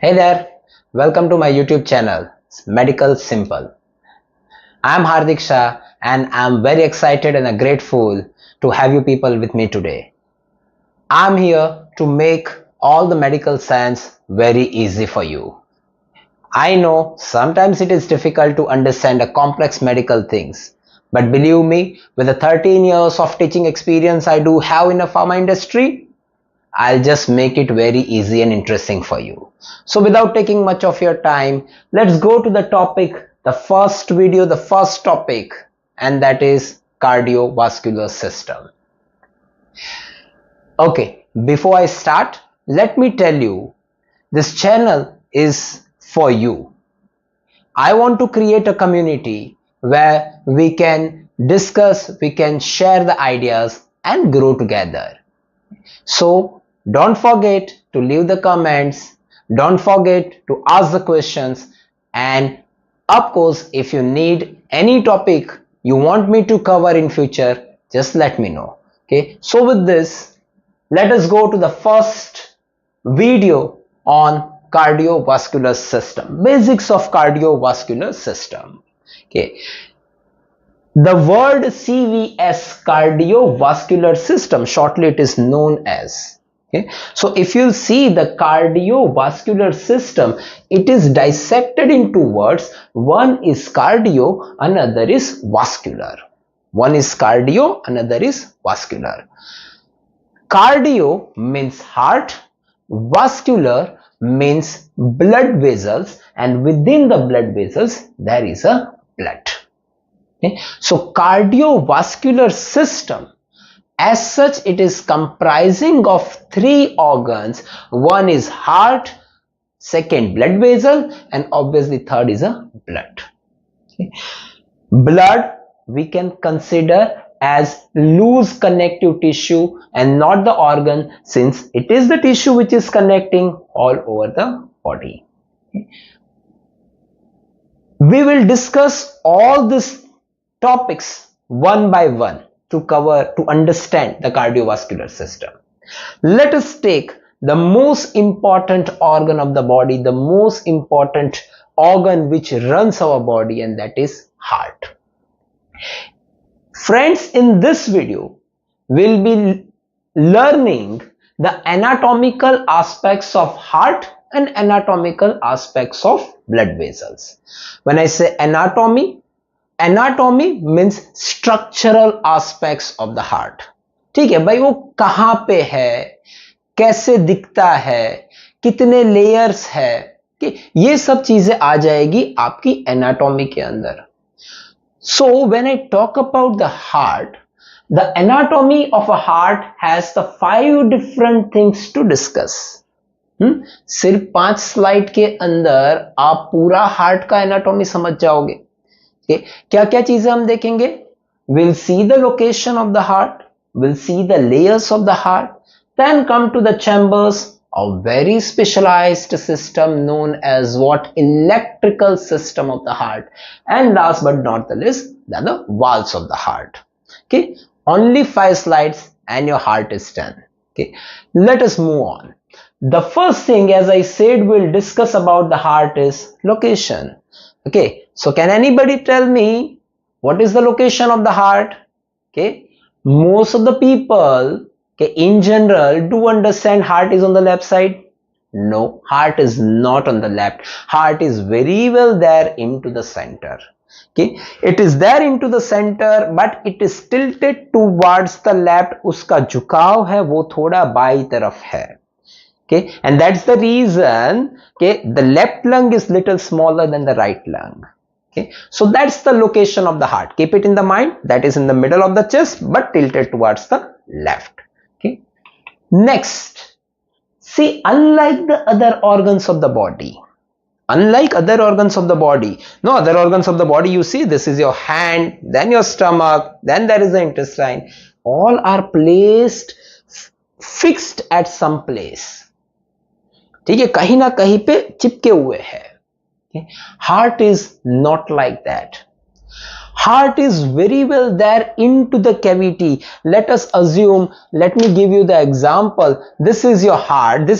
Hey there, welcome to my YouTube channel, Medical Simple. I'm Hardik Shah and I'm very excited and grateful to have you people with me today. I'm here to make all the medical science very easy for you. I know sometimes it is difficult to understand the complex medical things, but believe me, with the 13 years of teaching experience I do have in the pharma industry, I'll just make it very easy and interesting for you. So without taking much of your time, let's go to the topic, the first video, the first topic, and that is cardiovascular system. Okay, before I start, let me tell you, this channel is for you. I want to create a community where we can discuss, we can share the ideas and grow together. So don't forget to leave the comments, don't forget to ask the questions, and of course if you need any topic you want me to cover in future, just let me know. Okay, so with this, let us go to the first video on cardiovascular system, basics of cardiovascular system. Okay, the word CVS, cardiovascular system, shortly it is known as. Okay, so if you see the cardiovascular system, it is dissected into words. One is cardio, another is vascular. One is cardio, another is vascular. Cardio means heart, vascular means blood vessels, and within the blood vessels there is a blood. Okay. So cardiovascular system, as such, it is comprising of three organs. One is heart, second blood vessel, and obviously third is a blood. Okay. Blood we can consider as loose connective tissue and not the organ, since it is the tissue which is connecting all over the body. Okay. We will discuss all these topics one by one to understand the cardiovascular system. Let us take the most important organ of the body, the most important organ which runs our body, and that is heart. Friends, in this video we'll be learning the anatomical aspects of heart and anatomical aspects of blood vessels. When I say anatomy, anatomy means structural aspects of the heart. ठीक है भाई, वो कहाँ पे है, कैसे दिखता है, कितने लेयर्स है, कि ये सब चीजें आ जाएगी आपकी एनाटॉमी के अंदर. So when I talk about the heart, the anatomy of a heart has the 5 different things to discuss. सिर्फ 5 स्लाइड के अंदर आप पूरा हार्ट का एनाटॉमी समझ जाओगे. क्या क्या चीजें हम देखेंगे? We'll see the location of the heart, we'll see the layers of the heart, then come to the chambers, a very specialized system known as what? Electrical system of the heart, and last but not the least, the valves of the heart. Okay, only 5 slides and your heart is done. Okay, let us move on. The first thing, as I said, we'll discuss about the heart is location. Okay, so can anybody tell me what is the location of the heart? Okay, most of the people, okay, in general do understand heart is on the left side. No, heart is not on the left. Heart is very well there into the center. Okay, it is there into the center, but it is tilted towards the left. उसका झुकाव है वो थोड़ा by तरफ है. Okay, and that's the reason, okay, the left lung is little smaller than the right lung. Okay, so that's the location of the heart. Keep it in the mind, that is in the middle of the chest but tilted towards the left. Okay, next, see, unlike the other organs of the body, no other organs of the body, you see, this is your hand, then your stomach, then there is the intestine, all are placed fixed at some place. ठीक है, कहीं ना कहीं पे चिपके हुए हैं. Heart is not like that. Heart is very well there into the cavity. Let us assume, let me give you the example. This is your heart,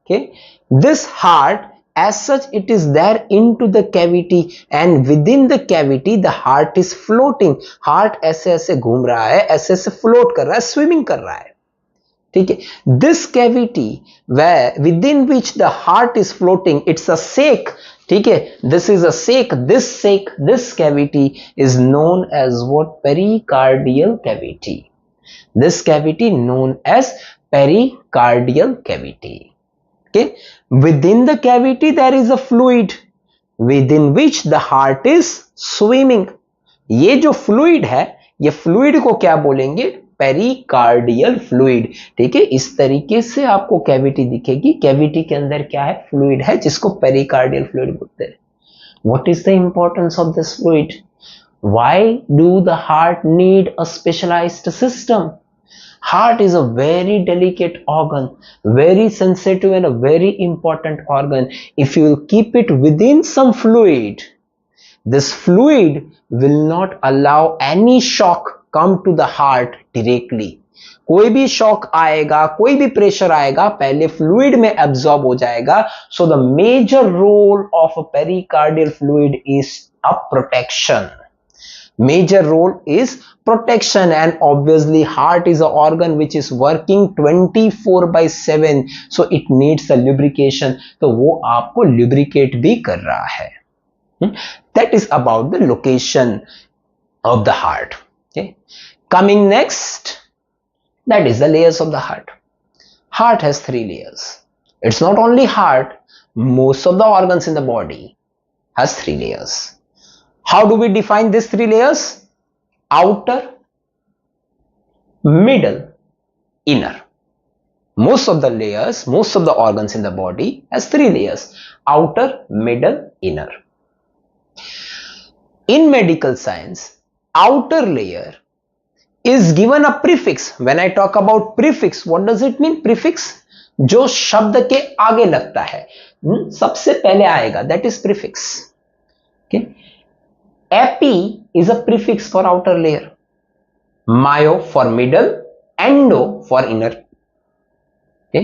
okay, This heart, as such, it is there into the cavity, and within the cavity the heart is floating. Heart ऐसे ऐसे घूम रहा है, ऐसे ऐसे float कर रहा है, swimming कर रहा है. ठीक है. This cavity where within which the heart is floating, it's a sac. ठीक है. This is a sac. This sac, this cavity is known as what? Pericardial cavity. This cavity known as pericardial cavity. Okay. Within the cavity there is a fluid within which the heart is swimming. ये जो fluid है, ये fluid को क्या बोलेंगे? Pericardial fluid. ठीक है. इस तरीके से आपको कैविटी दिखेगी. कैविटी के अंदर क्या है? फ्लूइड है, जिसको पेरिकार्डियल फ्लूइड बोलते हैं. What is the importance of this fluid? Why do the heart need a specialised system? Heart is a very delicate organ, very sensitive and a very important organ. If you will keep it within some fluid, this fluid will not allow any shock come to the heart directly. कोई भी shock आएगा, कोई भी pressure आएगा, पहले fluid में absorb हो जाएगा. So the major role of a pericardial fluid is a protection. Major role is protection, and obviously heart is an organ which is working 24/7, so it needs a lubrication. तो वो आपको lubricate भी कर रहा है. That is about the location of the heart. Okay. Coming next, that is the layers of the heart. Heart has 3 layers. It's not only heart, most of the organs in the body has 3 layers. How do we define these 3 layers? Outer, middle, inner. Most of the layers, most of the organs in the body has 3 layers: outer, middle, inner. In medical science, outer layer is given a prefix. When I talk about prefix, what does it mean? Prefix, जो शब्द के आगे लगता है, सबसे पहले आएगा, that is prefix. Okay. Epi is a prefix for outer layer, myo for middle, endo for inner. Okay.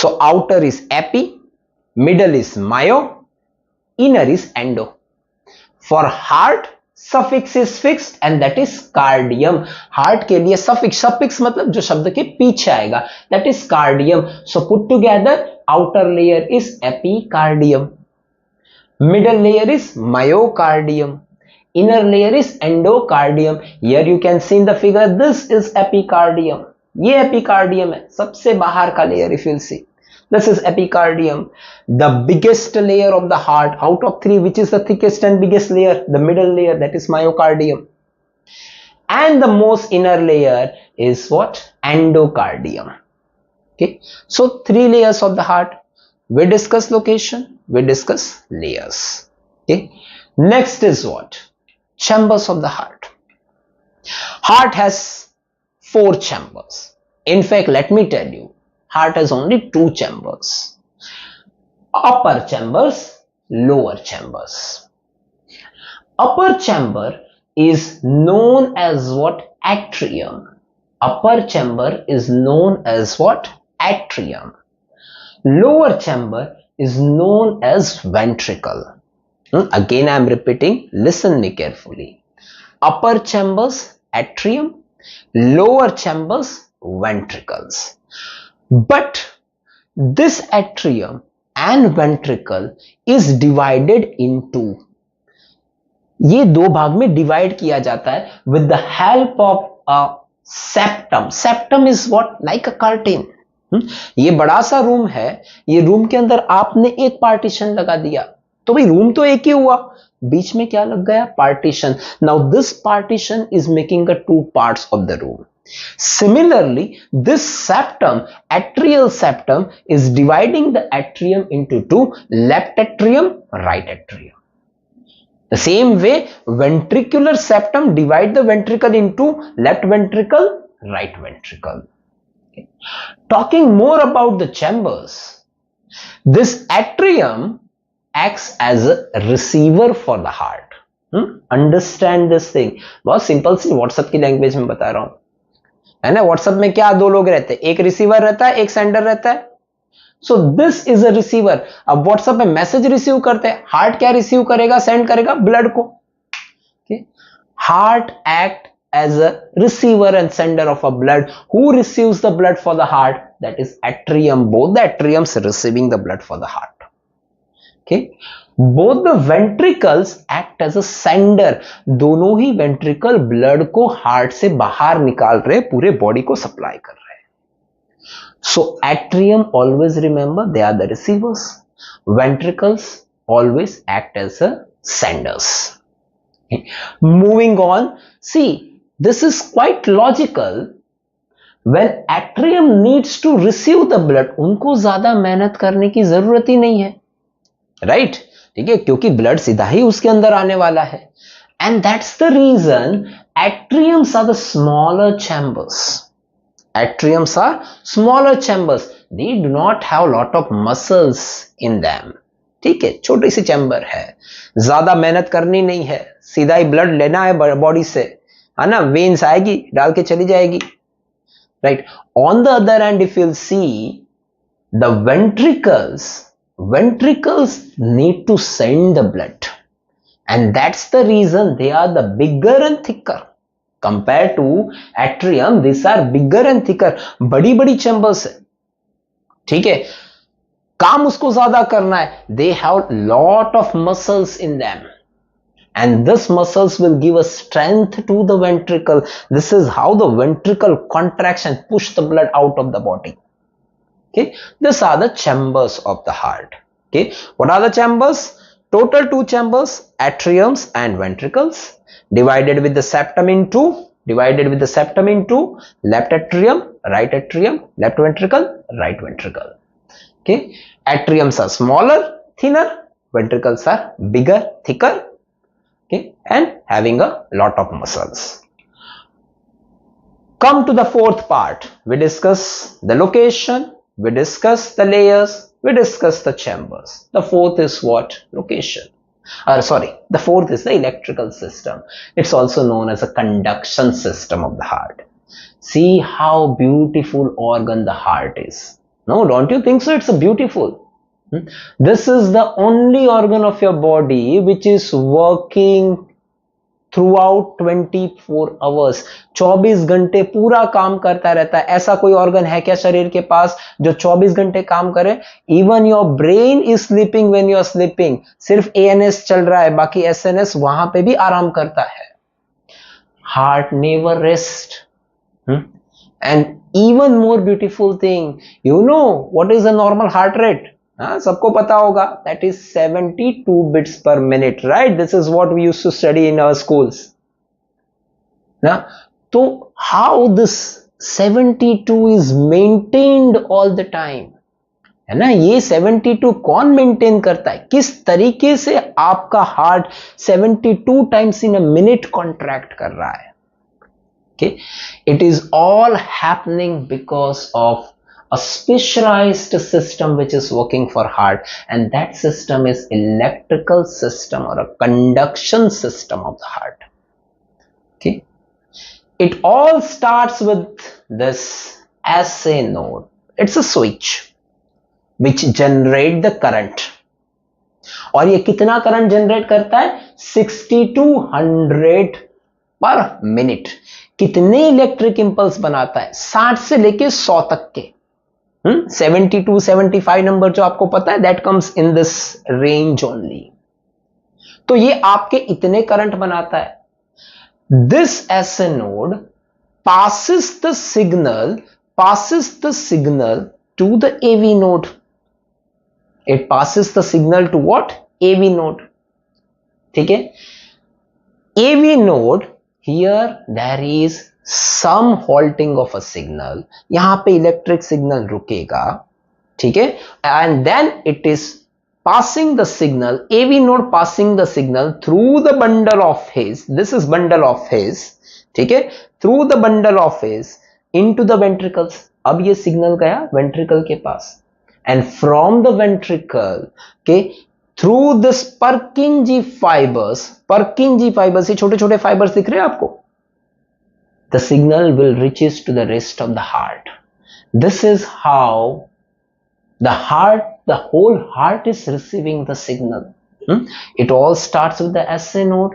So outer is epi, middle is myo, inner is endo. For heart, suffix is fixed and that is cardium. Heart के लिए suffix मतलब जो शब्द के पीछे आएगा, that is cardium. So put together, outer layer is epicardium, middle layer is myocardium, inner layer is endocardium. Here you can see in the figure, this is epicardium. ये epicardium है, सबसे बाहर का layer. If you'll see, this is epicardium. The biggest layer of the heart out of 3, which is the thickest and biggest layer? The middle layer, that is myocardium. And the most inner layer is what? Endocardium. Okay. So 3 layers of the heart. We discuss location, we discuss layers. Okay. Next is what? Chambers of the heart. Heart has 4 chambers. In fact, let me tell you, heart has only 2 chambers: upper chambers, lower chambers. Upper chamber is known as what? Atrium. Upper chamber is known as what? Atrium. Lower chamber is known as ventricle. Again I am repeating, listen me carefully. Upper chambers, atrium, lower chambers, ventricles. But this atrium and ventricle is divided into, ये 2 भाग में divide किया जाता है with the help of a septum. Septum is what? Like a curtain. ये बड़ा सा room है, ये रूम के अंदर आपने एक पार्टीशन लगा दिया, तो भाई रूम तो एक ही हुआ, बीच में क्या लग गया? Partition. Now this partition is making the 2 parts of the room. Similarly, this septum, atrial septum, is dividing the atrium into 2: left atrium, right atrium. The same way, ventricular septum divide the ventricle into left ventricle, right ventricle. Okay. Talking more about the chambers, this atrium acts as a receiver for the heart. Understand this thing. बहुत simple सी WhatsApp की language में बता रहा हूं, है ना. WhatsApp में क्या 2 लोग रहते हैं, एक रिसीवर रहता है, एक सेंडर रहता है. So this is a receiver. अब व्हाट्सएप पे मैसेज रिसीव करते हैं, हार्ट क्या रिसीव करेगा, सेंड करेगा ब्लड को. Heart act as a receiver and sender of a blood. Who receives the blood for the heart? That is atrium. Both the atriums receiving the blood for the heart. Okay. Both the ventricles act as a sender. दोनों ही ventricle blood को heart से बाहर निकाल रहे, पूरे body को supply कर रहे. So atrium, always remember, they are the receivers. Ventricles always act as a senders. Moving on, see, this is quite logical. When atrium needs to receive the blood, उनको ज्यादा मेहनत करने की जरूरत ही नहीं है, राइट? ठीक है, क्योंकि ब्लड सीधा ही उसके अंदर आने वाला है. And that's the reason atriums are the smaller chambers. Atriums are smaller chambers. They do not have lot of muscles in them. ठीक है, छोटी सी चैम्बर है, ज्यादा मेहनत करनी नहीं है, सीधा ही ब्लड लेना है बॉडी से, है ना, वेन्स आएगी, डाल के चली जाएगी, right. On the other hand, if you'll see the ventricles need to send the blood, and that's the reason they are the bigger and thicker compared to atrium. These are bigger and thicker. बड़ी बड़ी chambers है, ठीक है, काम उसको ज्यादा करना है. They have lot of muscles in them, and this muscles will give a strength to the ventricle. This is how the ventricle contraction push the blood out of the body. Okay, these are the chambers of the heart. Okay, what are the chambers? Total two chambers, atriums and ventricles, divided with the septum into left atrium, left ventricle, right ventricle. Okay, atriums are smaller, thinner, ventricles are bigger, thicker, okay, and having a lot of muscles. Come to the fourth part. We discuss the location, we discuss the layers, we discuss the chambers. The fourth is what? Location. The fourth is the electrical system. It's also known as a conduction system of the heart. See how beautiful organ the heart is. No, don't you think so? It's a beautiful. This is the only organ of your body which is working throughout 24 hours. 24 घंटे पूरा काम करता रहता है. ऐसा कोई organ है क्या शरीर के पास जो 24 घंटे काम करे? Even your brain is sleeping when you are sleeping. सिर्फ ANS चल रहा है, बाकी SNS वहां पे भी आराम करता है. Heart never rest. And even more beautiful thing, you know what is the normal heart rate? सबको पता होगा, that is 72 beats per minute, right? This is what we used to study in our schools. Now, so how this 72 is maintained all the time? है ना, ये 72 कौन maintain करता है? किस तरीके से आपका heart 72 times in a minute contract कर रहा है? Okay, it is all happening because of a specialized system which is working for heart, and that system is electrical system or a conduction system of the heart. Okay, it all starts with this SA node. It's a switch which generate the current. और ये कितना current generate करता है? 6200 पर minute. कितने electric impulse बनाता है? 60 से लेके 100 तक के. 72, 75 नंबर जो आपको पता है, that comes in this range only. तो ये आपके इतने करंट बनाता है. This SA node passes the signal to the AV node. It passes the signal to what? AV node. ठीक है, AV node, here there is some halting of a signal. यहां पे इलेक्ट्रिक सिग्नल रुकेगा, ठीक है, and then it is passing the signal, AV node passing the signal through the bundle of his, this is bundle of his, ठीक है, through the bundle of his into the ventricles. अब ये signal गया ventricle के पास, and from the ventricle, okay, through this Purkinje fibers, ये छोटे छोटे fibres दिख रहे हैं आपको, the signal will reaches to the rest of the heart. This is how The whole heart is receiving the signal. It all starts with the SA node.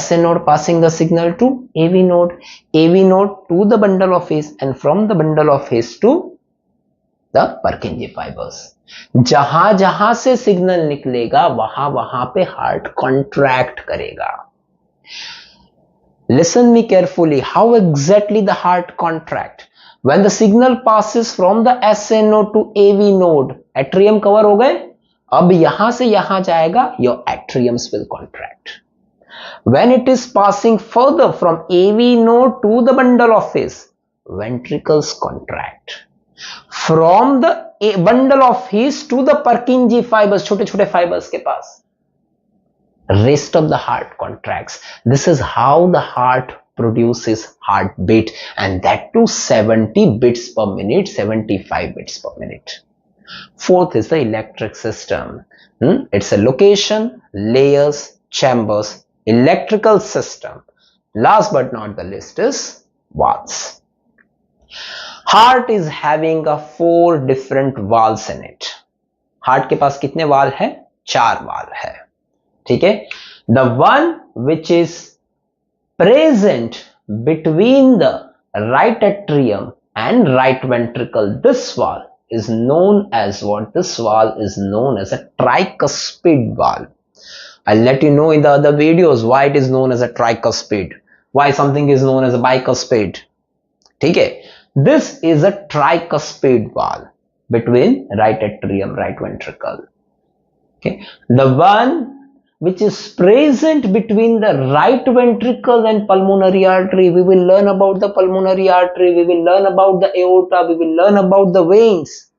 SA node passing the signal to AV node. AV node to the bundle of his, and from the bundle of his to the Purkinje fibers. जहां जहां से signal निकलेगा वहां वहां पे heart contract करेगा. Listen me carefully. How exactly the heart contract? When the signal passes from the SA node to AV node, atrium cover हो गए. अब यहां से यहां जाएगा, your atriums will contract. When it is passing further from AV node to the bundle of his, ventricles contract. From the bundle of his to the Purkinje fibers, छोटे छोटे fibers के पास, rest of the heart contracts. This is how the heart produces heartbeat, and that too 70 beats per minute, 75 beats per minute. Fourth is the electric system. It's a location, layers, chambers, electrical system. Last but not the least is valves. Heart is having a 4 different valves in it. Heart के पास कितने वाल है? 4 वाल है. ठीक है? The one which is present between the right atrium and right ventricle, this valve is known as what? This valve is known as a tricuspid valve. I'll let you know in the other videos why it is known as a tricuspid, why something is known as a bicuspid. ठीक है? This is a tricuspid valve between right atrium, right ventricle. Okay, the one which is present between the right ventricle and pulmonary artery. We will learn about the pulmonary artery. We will learn about the aorta. We will learn about the veins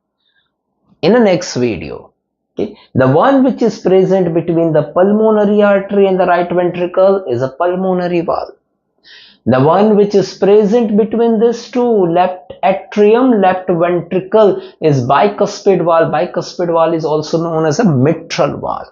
in the next video. Okay, the one which is present between the pulmonary artery and the right ventricle is a pulmonary valve. The one which is present between these two, left atrium, left ventricle, is bicuspid valve. Bicuspid valve is also known as a mitral valve.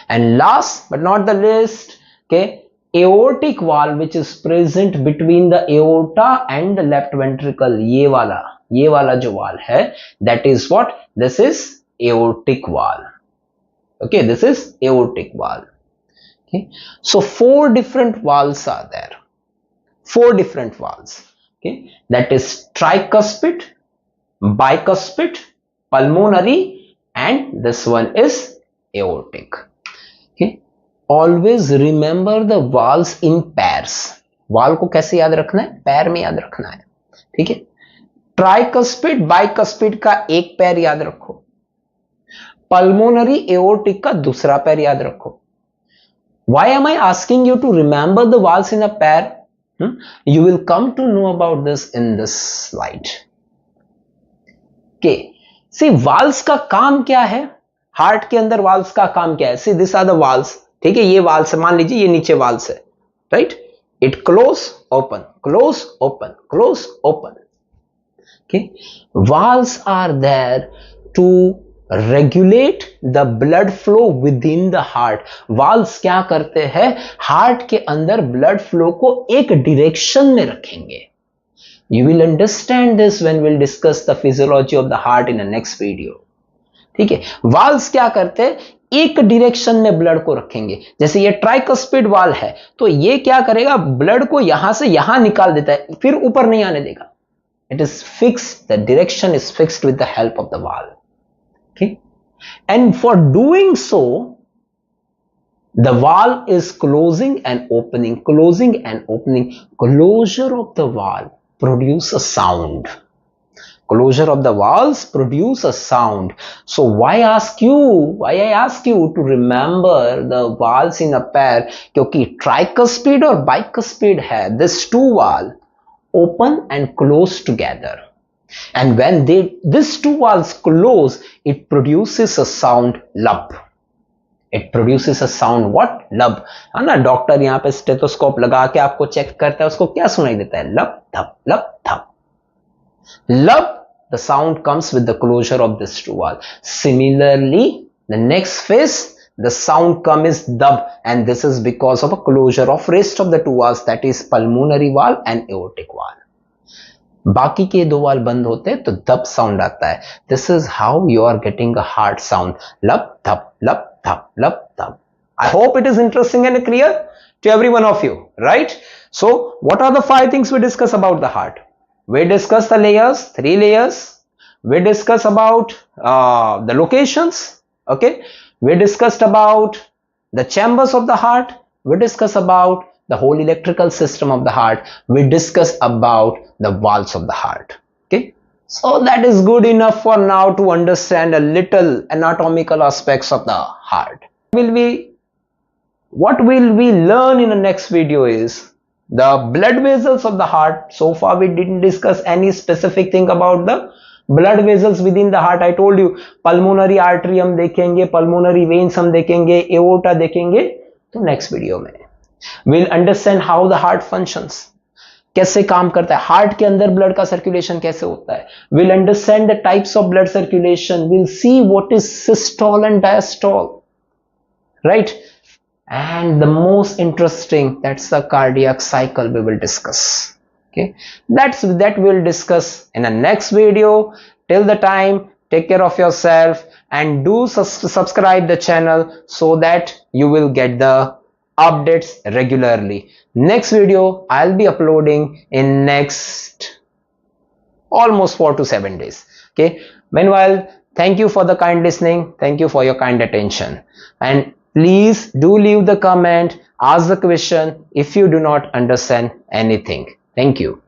And last but not the least, okay, aortic valve, which is present between the aorta and the left ventricle. ये वाला जो valve है, that is what? This is aortic valve. Okay, this is aortic valve. Okay, so 4 different valves are there. 4 different valves. Okay, that is tricuspid, bicuspid, pulmonary, and this one is aortic. Okay, always remember the valves in pairs. valve को कैसे याद रखना है? पैर में याद रखना है. ठीक है, ट्राइकस्पिड बाइकस्पिड का एक पैर याद रखो, पल्मोनरी एओर्टिक का दूसरा पैर याद रखो. Why am I asking you to remember the valves in a pair? You will come to know about this in this slide. Okay, see valves का काम क्या है? हार्ट के अंदर valves का काम क्या है? See, these are the valves. ठीक है, ये valves है, मान लीजिए ये नीचे valves है, right? It close, open, close, open, close, open. Okay, valves are there to regulate the blood flow with in the heart. Valves क्या करते हैं? हार्ट के अंदर ब्लड फ्लो को एक डायरेक्शन में रखेंगे. You will understand this when will discuss the physiology of the heart in the next video. ठीक है, वाल्व्स क्या करते हैं? एक डायरेक्शन में ब्लड को रखेंगे. जैसे ये ट्राइकस्पिड वाल्व है, तो ये क्या करेगा? ब्लड को यहां से यहां निकाल देता है, फिर ऊपर नहीं आने देगा. It is fixed, the direction is fixed with the help of the valve. Okay, and for doing so, the valve is closing and opening, closing and opening. Closure of the valve produce a sound. Closure of the valves produce a sound. So why I ask you to remember the valves in a pair? क्योंकि tricuspid और bicuspid है, these two valves open and close together. And when these two valves close, it produces a sound lub. It produces a sound what? Lub. है ना, doctor यहाँ पे stethoscope लगा के आपको चेक करता है, उसको क्या सुनाई देता है? लब धप लब धप. Lub, the sound comes with the closure of this two valve. Similarly, the next phase, the sound comes is dub, and this is because of a closure of rest of the two valves, that is pulmonary valve and aortic valve. बाकी के 2 वाल बंद होते हैं तो धप sound आता है. This is how you are getting a heart sound. Lub dub लप धप लप धप. I hope it is interesting and clear to every one of you, right? So what are the 5 things we discuss about the heart? We discuss the layers, 3 layers. We discuss about the locations. Okay, we discussed about the chambers of the heart. We discuss about the whole electrical system of the heart. We discuss about the valves of the heart. Okay, so that is good enough for now to understand a little anatomical aspects of the heart. What will we learn in the next video is the blood vessels of the heart. So far we didn't discuss any specific thing about the blood vessels within the heart. I told you pulmonary artery हम देखेंगे, pulmonary veins हम देखेंगे, aorta देखेंगे. तो next video में we'll understand how the heart functions, कैसे काम करता है, हार्ट के अंदर ब्लड का सर्कुलेशन कैसे होता है. We'll understand the types of blood circulation. We'll see what is systole and diastole, right? And the most interesting, that's the cardiac cycle we will discuss. Okay, that we'll discuss in the next video. Till the time, take care of yourself and do subscribe the channel so that you will get the updates regularly. Next video I'll be uploading in next almost 4 to 7 days. Okay, meanwhile, thank you for the kind listening, thank you for your kind attention, and please do leave the comment, ask the question if you do not understand anything. Thank you.